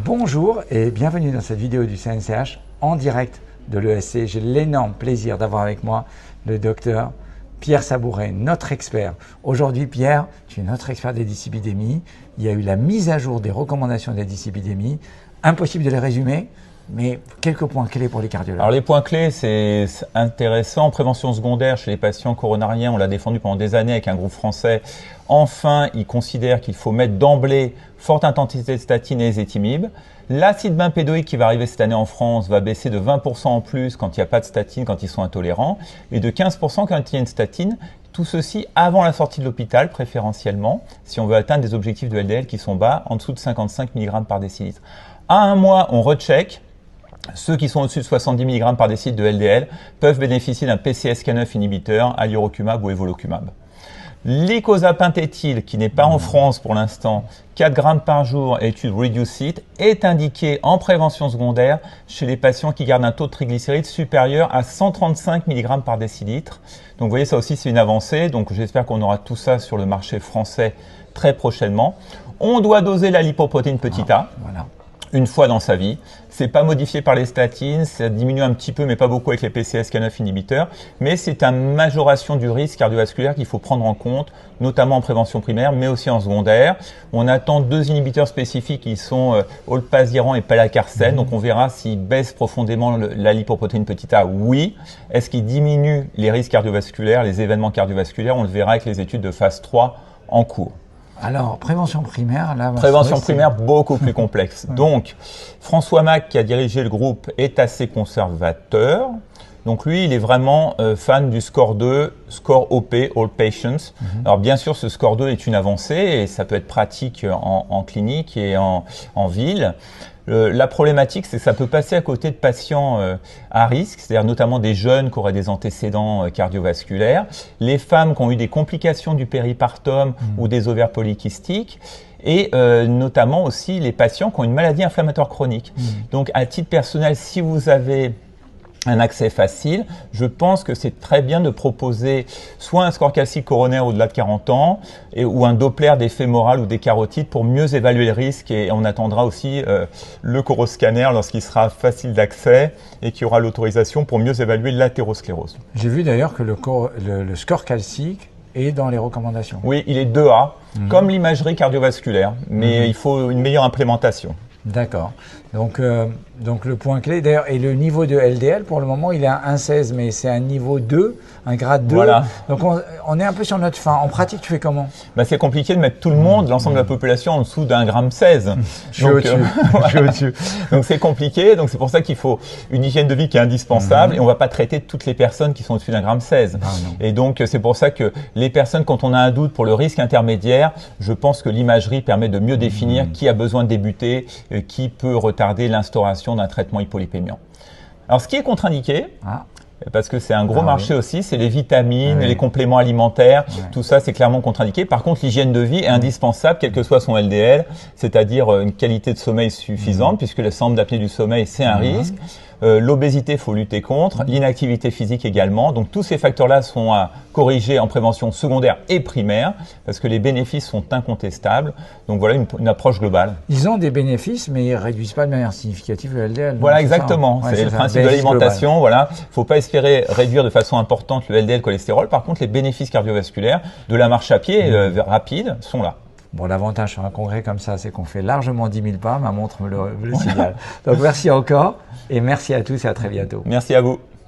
Bonjour et bienvenue dans cette vidéo du CNCH en direct de l'ESC. J'ai l'énorme plaisir d'avoir avec moi le docteur Pierre Sabouret, notre expert. Aujourd'hui, Pierre, tu es notre expert des dyslipidémies. Il y a eu la mise à jour des recommandations des dyslipidémies. Impossible de les résumer, mais quelques points clés pour les cardiologues. Alors les points clés, c'est intéressant. Prévention secondaire chez les patients coronariens, on l'a défendu pendant des années avec un groupe français. Enfin, ils considèrent qu'il faut mettre d'emblée forte intensité de statine et ézetimibe. L'acide bempédoïque qui va arriver cette année en France va baisser de 20% en plus quand il n'y a pas de statine, quand ils sont intolérants, et de 15% quand il y a une statine. Tout ceci avant la sortie de l'hôpital, préférentiellement, si on veut atteindre des objectifs de LDL qui sont bas, en dessous de 55 mg par décilitre. À un mois, on recheck. Ceux qui sont au-dessus de 70 mg par décilitre de LDL peuvent bénéficier d'un PCSK9 inhibiteur, alirocumab ou evolocumab. L'icosapent qui n'est pas en France pour l'instant, 4 grammes par jour, étude REDUCE-IT, est indiqué en prévention secondaire chez les patients qui gardent un taux de triglycérides supérieur à 135 mg par décilitre. Donc vous voyez, ça aussi c'est une avancée. Donc j'espère qu'on aura tout ça sur le marché français très prochainement. On doit doser la lipoprotéine petit a. Voilà. Une fois dans sa vie. C'est pas modifié par les statines, ça diminue un petit peu mais pas beaucoup avec les PCSK9 inhibiteurs, mais c'est une majoration du risque cardiovasculaire qu'il faut prendre en compte, notamment en prévention primaire, mais aussi en secondaire. On attend 2 inhibiteurs spécifiques qui sont olpasiran et palacarsen, donc on verra s'ils baissent profondément la lipoprotéine petit a, oui. Est-ce qu'ils diminuent les risques cardiovasculaires, les événements cardiovasculaires? On le verra avec les études de phase 3 en cours. Alors, prévention primaire, là... Prévention primaire, beaucoup plus complexe. Donc, François Mac, qui a dirigé le groupe, est assez conservateur. Donc lui, il est vraiment fan du score 2, score OP, All Patients. Alors bien sûr, ce score 2 est une avancée et ça peut être pratique en clinique et en ville. La problématique, c'est que ça peut passer à côté de patients à risque, c'est-à-dire notamment des jeunes qui auraient des antécédents cardiovasculaires, les femmes qui ont eu des complications du péripartum ou des ovaires polykystiques, et notamment aussi les patients qui ont une maladie inflammatoire chronique. Donc à titre personnel, si vous avez un accès facile, je pense que c'est très bien de proposer soit un score calcique coronaire au-delà de 40 ans ou un Doppler des fémorales ou des carotides pour mieux évaluer le risque, et on attendra aussi le coroscanner lorsqu'il sera facile d'accès et qu'il y aura l'autorisation pour mieux évaluer l'athérosclérose. J'ai vu d'ailleurs que le score calcique est dans les recommandations. Oui, il est 2A, comme l'imagerie cardiovasculaire, mais il faut une meilleure implémentation. D'accord. Donc le point clé, d'ailleurs, et le niveau de LDL, pour le moment, il est à 1,16, mais c'est un niveau 2, un grade 2. Voilà. Donc on est un peu sur notre fin. En pratique, tu fais comment? C'est compliqué de mettre tout le monde, l'ensemble de la population, en dessous d'un gramme 16. Je suis au-dessus. Donc c'est compliqué, donc c'est pour ça qu'il faut une hygiène de vie qui est indispensable, et on ne va pas traiter toutes les personnes qui sont au-dessus d'un gramme 16. Et donc c'est pour ça que les personnes, quand on a un doute pour le risque intermédiaire, je pense que l'imagerie permet de mieux définir qui a besoin de débuter, qui peut retarder l'instauration d'un traitement hypolipémiant. Alors ce qui est contre-indiqué, parce que c'est un gros marché aussi, c'est les vitamines, les compléments alimentaires, tout ça c'est clairement contre-indiqué. Par contre, l'hygiène de vie est indispensable, quel que soit son LDL, c'est-à-dire une qualité de sommeil suffisante, puisque le syndrome d'apnée du sommeil c'est un risque. L'obésité, il faut lutter contre, l'inactivité physique également. Donc tous ces facteurs-là sont à corriger en prévention secondaire et primaire, parce que les bénéfices sont incontestables. Donc voilà une approche globale. Ils ont des bénéfices, mais ils ne réduisent pas de manière significative le LDL. Voilà, exactement. C'est le principe de l'alimentation. Voilà, faut pas espérer réduire de façon importante le LDL cholestérol. Par contre, les bénéfices cardiovasculaires de la marche à pied rapide sont là. Bon, l'avantage sur un congrès comme ça, c'est qu'on fait largement 10 000 pas. Ma montre me le signale. Donc merci encore et merci à tous et à très bientôt. Merci à vous.